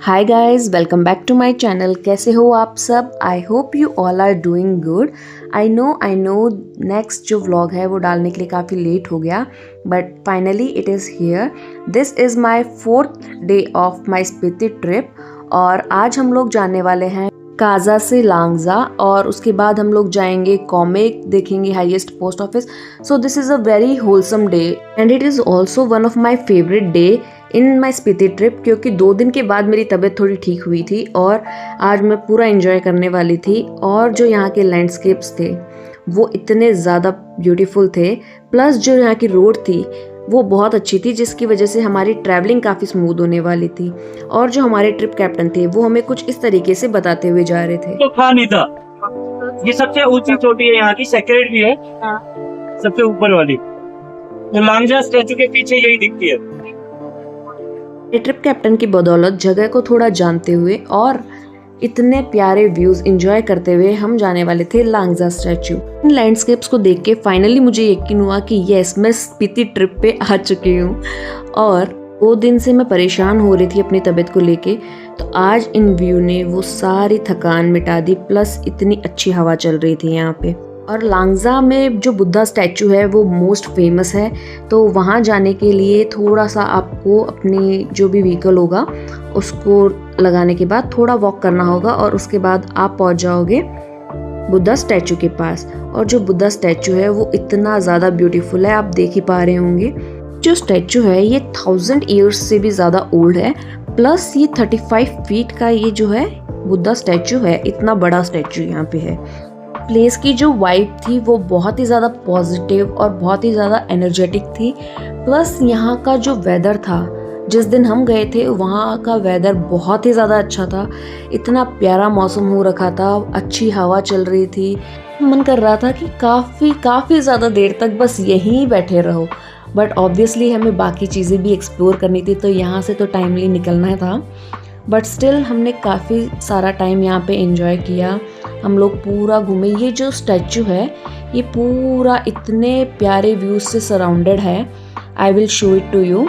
Hi guys, welcome back to my channel. कैसे हो आप सब? I hope you all are doing good. I know next जो vlog है वो डालने के लिए काफ़ी लेट हो गया, but finally it is here. This is my 4th day of my Spiti trip और आज हम लोग जाने वाले हैं काजा से लांगजा और उसके बाद हम लोग जाएंगे कॉमिक, देखेंगे highest post office. So this is a very wholesome day and it is also one of my favourite day in my Spiti trip, क्योंकि 2 दिन के बाद मेरी तबीयत थोड़ी ठीक हुई थी और आज मैं पूरा एंजॉय करने वाली थी। और जो यहाँ के लैंडस्केप्स थे वो इतने ज़्यादा ब्यूटीफुल थे, प्लस जो यहाँ की रोड थी वो बहुत अच्छी थी, जिसकी वजह से हमारी ट्रैवलिंग काफ़ी स्मूथ होने वाली थी। और जो हमारे ट्रिप कैप्टन थे वो हमें कुछ इस तरीके से बताते हुए जा रहे थे। तो था नहीं था। ये सबसे ऊंची चोटी है यहाँ की, सेक्रेट भी है। सबसे ऊपर वाली तो लांगजा स्टैचू के पीछे यही दिखती है। ट्रिप कैप्टन की बदौलत जगह को थोड़ा जानते हुए और इतने प्यारे व्यूज एंजॉय करते हुए हम जाने वाले थे लांगजा स्टैचू। इन लैंडस्केप्स को देख के फाइनली मुझे यकीन हुआ कि यस, मैं स्पीति ट्रिप पे आ चुकी हूँ। और 2 दिन से मैं परेशान हो रही थी अपनी तबीयत को लेके, तो आज इन व्यू ने वो सारी थकान मिटा दी, प्लस इतनी अच्छी हवा चल रही थी यहाँ पे। और लांगजा में जो बुद्धा स्टैचू है वो मोस्ट फेमस है, तो वहाँ जाने के लिए थोड़ा सा आपको अपनी जो भी व्हीकल होगा उसको लगाने के बाद थोड़ा वॉक करना होगा और उसके बाद आप पहुँच जाओगे बुद्धा स्टैचू के पास। और जो बुद्धा स्टैचू है वो इतना ज़्यादा ब्यूटीफुल है, आप देख ही पा रहे होंगे। जो स्टैचू है ये 1000 ईयर्स से भी ज़्यादा ओल्ड है, प्लस ये 35 फीट का ये जो है बुद्धा स्टैचू है, इतना बड़ा स्टैचू यहाँ पे है। प्लेस की जो वाइब थी वो बहुत ही ज़्यादा पॉजिटिव और बहुत ही ज़्यादा एनर्जेटिक थी। प्लस यहाँ का जो वेदर था, जिस दिन हम गए थे वहाँ का वेदर बहुत ही ज़्यादा अच्छा था। इतना प्यारा मौसम हो रखा था, अच्छी हवा चल रही थी। मन कर रहा था कि काफ़ी ज़्यादा देर तक बस यहीं बैठे रहो, बट ऑब्वियसली हमें बाकी चीज़ें भी एक्सप्लोर करनी थी, तो यहाँ से तो टाइमली निकलना था। बट स्टिल हमने काफ़ी सारा टाइम यहाँ पे एंजॉय किया। हम लोग पूरा घूमे। ये जो स्टैचू है ये पूरा इतने प्यारे व्यूज से सराउंडेड है। I will show it to you.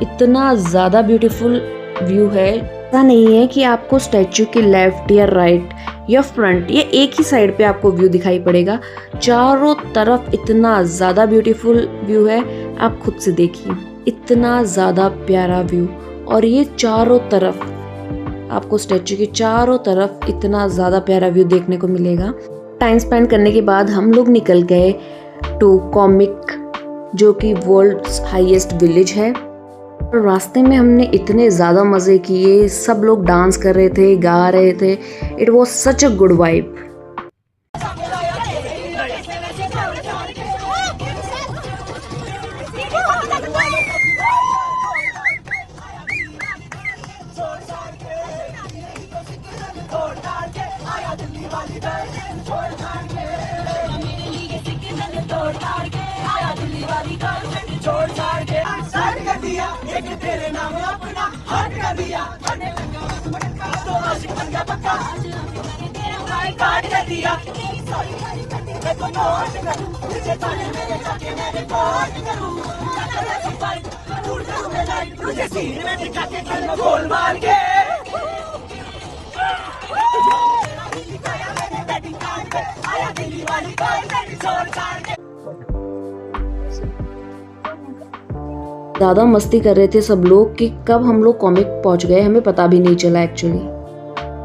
इतना ज़्यादा ब्यूटीफुल व्यू है। ऐसा नहीं है कि आपको स्टैचू के लेफ्ट या राइट या फ्रंट या एक ही साइड पे आपको व्यू दिखाई पड़ेगा, चारों तरफ इतना ज़्यादा ब्यूटीफुल व्यू है। आप खुद से देखिए, इतना ज़्यादा प्यारा व्यू। और ये चारों तरफ आपको स्टैचू के चारों तरफ इतना ज़्यादा प्यारा व्यू देखने को मिलेगा। टाइम स्पेंड करने के बाद हम लोग निकल गए टू कॉमिक, जो कि वर्ल्ड्स हाईएस्ट विलेज है। और रास्ते में हमने इतने ज़्यादा मज़े किए, सब लोग डांस कर रहे थे, गा रहे थे। It was such a good vibe. ज़्यादा मस्ती कर रहे थे सब लोग कि कब हम लोग कॉमिक पहुंच गए हमें पता भी नहीं चला। एक्चुअली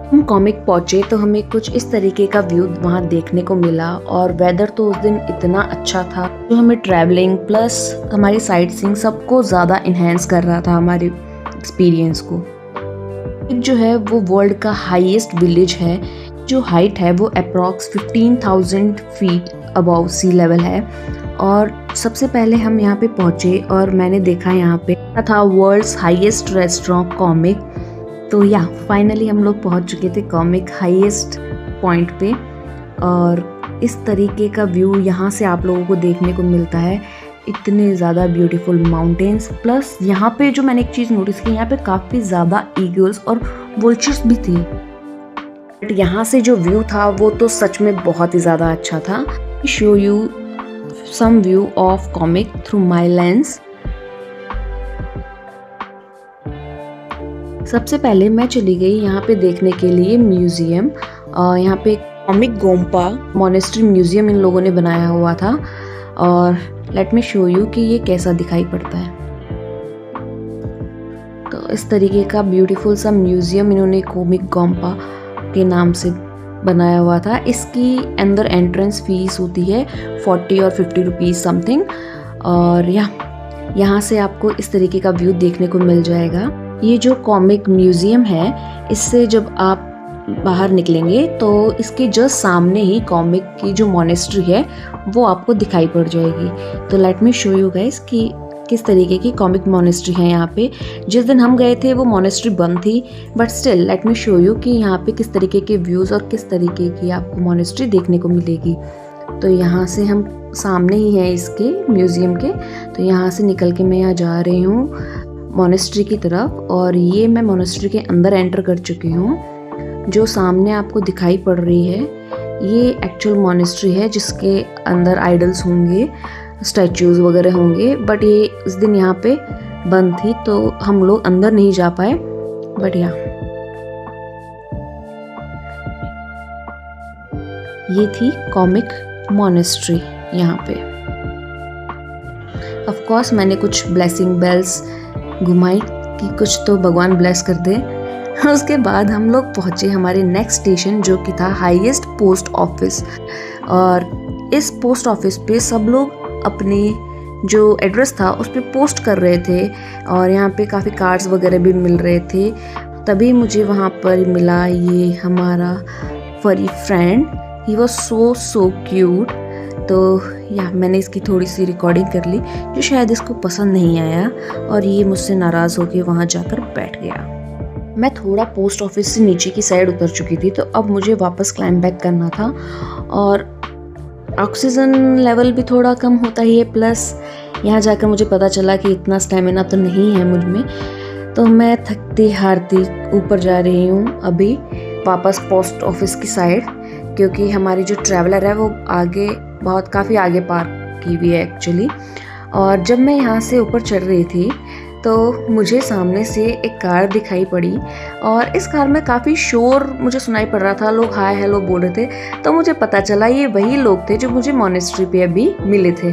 हम कॉमिक पहुंचे तो हमें कुछ इस तरीके का व्यू वहां देखने को मिला। और वेदर तो उस दिन इतना अच्छा था जो हमें ट्रैवलिंग प्लस हमारी साइट सीइंग सबको ज़्यादा इन्हेंस कर रहा था हमारे एक्सपीरियंस को। एक जो है वो वर्ल्ड का हाईएस्ट विलेज है, जो हाइट है वो approx 15,000 feet above sea level है। और सबसे पहले हम यहाँ पे पहुँचे और मैंने देखा यहाँ पे था वर्ल्ड्स हाईएस्ट रेस्टोरेंट कॉमिक। तो या फाइनली हम लोग पहुँच चुके थे कॉमिक हाईएस्ट पॉइंट पे। और इस तरीके का व्यू यहाँ से आप लोगों को देखने को मिलता है। इतने ज़्यादा ब्यूटीफुल माउंटेन्स, प्लस यहाँ पे जो मैंने एक चीज़ नोटिस की, यहाँ पे काफ़ी ज़्यादा ईगल्स और वल्चर्स भी थी। बट यहाँ से जो व्यू था वो तो सच में बहुत ही ज़्यादा अच्छा था। Show you some view of comic through my lens। सबसे पहले मैं चली गई यहाँ पे देखने के लिए म्यूज़ियम। यहाँ पे कॉमिक गोम्पा मोनेस्ट्री म्यूज़ियम इन लोगों ने बनाया हुआ था और लेट मी शो यू कि ये कैसा दिखाई पड़ता है। तो इस तरीके का ब्यूटीफुल सा म्यूज़ियम इन्होंने कॉमिक गोम्पा के नाम से बनाया हुआ था। इसकी अंदर एंट्रेंस फीस होती है 40 और 50 रुपीज़ समथिंग। और यहाँ से आपको इस तरीके का व्यू देखने को मिल जाएगा। ये जो कॉमिक म्यूज़ियम है, इससे जब आप बाहर निकलेंगे तो इसके जस्ट सामने ही कॉमिक की जो मोनेस्ट्री है वो आपको दिखाई पड़ जाएगी। तो let me show you guys कि किस तरीके की कॉमिक मोनेस्ट्री है यहाँ पे। जिस दिन हम गए थे वो मोनेस्ट्री बंद थी, but still let me show you कि यहाँ पे किस तरीके के व्यूज़ और किस तरीके की आपको मोनेस्ट्री देखने को मिलेगी। तो यहाँ से हम सामने ही हैं इसके म्यूज़ियम के। तो यहाँ से निकल के मैं यहाँ जा रही हूँ मोनेस्ट्री की तरफ और ये मैं मोनेस्ट्री के अंदर एंटर कर चुकी हूँ। जो सामने आपको दिखाई पड़ रही है ये एक्चुअल मोनेस्ट्री है जिसके अंदर आइडल्स होंगे, स्टैचूज वगैरह होंगे, बट ये इस दिन यहाँ पे बंद थी तो हम लोग अंदर नहीं जा पाए। बट ये थी कॉमिक मोनेस्ट्री यहाँ पे। ऑफ कोर्स मैंने कुछ ब्लेसिंग बेल्स घुमाई कि कुछ तो भगवान ब्लेस कर दे। उसके बाद हम लोग पहुँचे हमारे नेक्स्ट स्टेशन जो कि था हाईएस्ट पोस्ट ऑफिस। और इस पोस्ट ऑफिस पे सब लोग अपनी जो एड्रेस था उस पर पोस्ट कर रहे थे और यहाँ पे काफ़ी कार्ड्स वगैरह भी मिल रहे थे। तभी मुझे वहाँ पर मिला ये हमारा फरी friend. He was so cute. तो मैंने इसकी थोड़ी सी रिकॉर्डिंग कर ली जो शायद इसको पसंद नहीं आया और ये मुझसे नाराज़ होकर वहाँ जाकर बैठ गया। मैं थोड़ा पोस्ट ऑफिस से नीचे की साइड उतर चुकी थी तो अब मुझे वापस क्लाइम बैक करना था और ऑक्सीजन लेवल भी थोड़ा कम होता ही है। प्लस यहाँ जाकर मुझे पता चला कि इतना स्टेमिना तो नहीं है मुझ में। तो मैं थकती हारती ऊपर जा रही हूँ अभी वापस पोस्ट ऑफिस की साइड, क्योंकि हमारी जो ट्रैवलर है वो आगे काफ़ी आगे पार्क की हुई है एक्चुअली। और जब मैं यहाँ से ऊपर चढ़ रही थी तो मुझे सामने से एक कार दिखाई पड़ी और इस कार में काफ़ी शोर मुझे सुनाई पड़ रहा था। लोग हाय हेलो बोल रहे थे। तो मुझे पता चला ये वही लोग थे जो मुझे मोनेस्ट्री पे अभी मिले थे।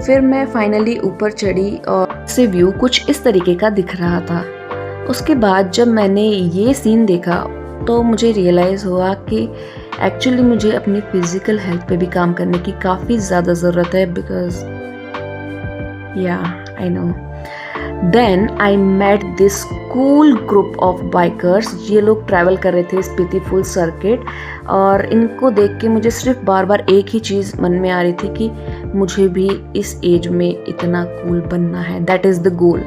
फिर मैं फाइनली ऊपर चढ़ी और से व्यू कुछ इस तरीके का दिख रहा था। उसके बाद जब मैंने ये सीन देखा तो मुझे रियलाइज़ हुआ कि एक्चुअली मुझे अपनी फिज़िकल हेल्थ पे भी काम करने की काफ़ी ज़्यादा ज़रूरत है। Because I know. Then I met this cool group of bikers. ये लोग ट्रैवल कर रहे थे स्पीति फुल सर्किट और इनको देख के मुझे सिर्फ बार बार एक ही चीज़ मन में आ रही थी कि मुझे भी इस एज में इतना कूल बनना है। That is the goal.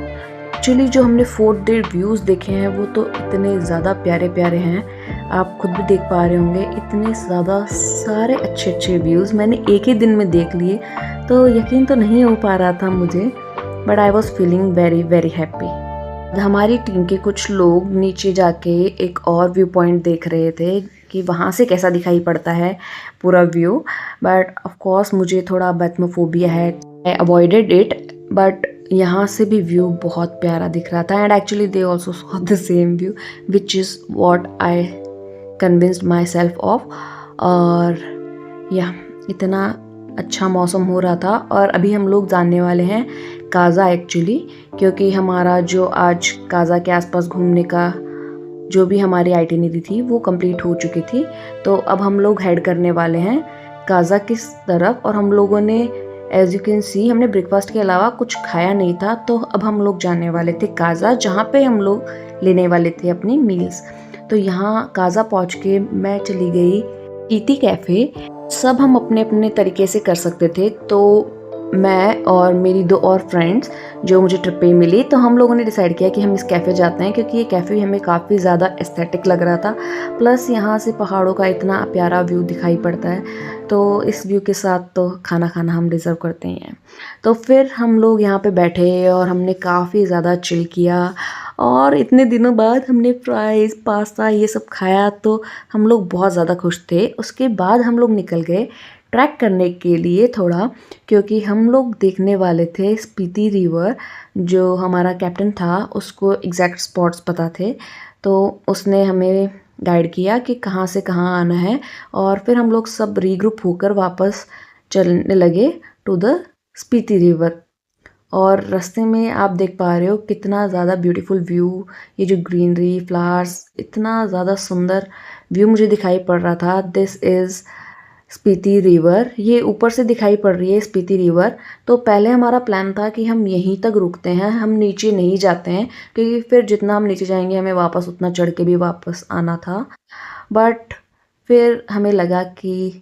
Actually जो हमने 4 डे व्यूज़ देखे हैं वो तो इतने ज़्यादा प्यारे प्यारे हैं, आप खुद भी देख पा रहे होंगे। इतने ज़्यादा सारे अच्छे व्यूज़ मैंने एक ही दिन में देख लिए तो यकीन तो नहीं हो पा रहा था मुझे, but I was feeling very happy. हमारी टीम के कुछ लोग नीचे जाके एक और व्यू पॉइंट देख रहे थे कि वहाँ से कैसा दिखाई पड़ता है पूरा व्यू, बट ऑफ कोर्स मुझे थोड़ा बैथमोफोबिया है, आई अवॉइडेड इट। बट यहाँ से भी व्यू बहुत प्यारा दिख रहा था and actually they also saw the same view which is what I convinced my self of. और इतना अच्छा मौसम हो रहा था और अभी हम लोग जानने वाले हैं काज़ा एक्चुअली, क्योंकि हमारा जो आज काज़ा के आसपास घूमने का जो भी हमारी आइटिनरी थी वो कंप्लीट हो चुकी थी। तो अब हम लोग हेड करने वाले हैं काज़ा किस तरफ। और हम लोगों ने एज यू कैन सी हमने ब्रेकफास्ट के अलावा कुछ खाया नहीं था, तो अब हम लोग जाने वाले थे काज़ा, जहाँ पे हम लोग लेने वाले थे अपनी मील्स। तो यहाँ काज़ा पहुँच के मैं चली गई ईटी कैफ़े। सब हम अपने अपने तरीके से कर सकते थे, तो मैं और मेरी 2 और फ्रेंड्स जो मुझे ट्रिप पे मिली, तो हम लोगों ने डिसाइड किया कि हम इस कैफ़े जाते हैं, क्योंकि ये कैफ़े हमें काफ़ी ज़्यादा एस्थेटिक लग रहा था। प्लस यहाँ से पहाड़ों का इतना प्यारा व्यू दिखाई पड़ता है, तो इस व्यू के साथ तो खाना खाना हम डिज़र्व करते ही हैं। तो फिर हम लोग यहाँ पे बैठे और हमने काफ़ी ज़्यादा चिल किया और इतने दिनों बाद हमने फ्राइज़ पास्ता ये सब खाया, तो हम लोग बहुत ज़्यादा खुश थे। उसके बाद हम लोग निकल गए ट्रैक करने के लिए थोड़ा, क्योंकि हम लोग देखने वाले थे स्पीति रिवर। जो हमारा कैप्टन था उसको एग्जैक्ट स्पॉट्स पता थे, तो उसने हमें गाइड किया कि कहाँ से कहाँ आना है, और फिर हम लोग सब रीग्रुप होकर वापस चलने लगे टू द स्पीति रिवर। और रास्ते में आप देख पा रहे हो कितना ज़्यादा ब्यूटीफुल व्यू, ये जो ग्रीनरी, फ्लावर्स, इतना ज़्यादा सुंदर व्यू मुझे दिखाई पड़ रहा था। दिस इज़ स्पीति रिवर, ये ऊपर से दिखाई पड़ रही है स्पीति रिवर। तो पहले हमारा प्लान था कि हम यहीं तक रुकते हैं, हम नीचे नहीं जाते हैं, क्योंकि फिर जितना हम नीचे जाएंगे हमें वापस उतना चढ़ के भी वापस आना था। बट फिर हमें लगा कि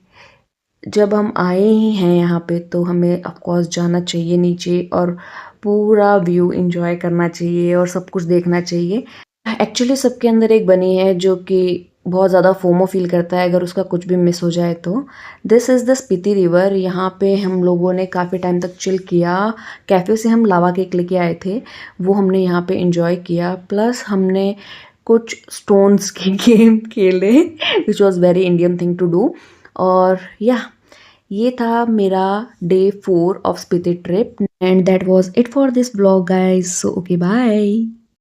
जब हम आए ही हैं यहाँ पे तो हमें ऑफ कोर्स जाना चाहिए नीचे और पूरा व्यू एंजॉय करना चाहिए और सब कुछ देखना चाहिए। एक्चुअली सबके अंदर एक बनी है जो कि बहुत ज़्यादा फोमो फील करता है अगर उसका कुछ भी मिस हो जाए तो। This is the Spiti river. यहाँ पे हम लोगों ने काफ़ी टाइम तक चिल किया। कैफ़े से हम लावा केक लेके आए थे, वो हमने यहाँ पे एंजॉय किया। प्लस हमने कुछ स्टोन्स के गेम खेले which was very Indian thing to do. और या ये था मेरा day 4 of Spiti trip, and that was it for this blog guys. So okay, bye.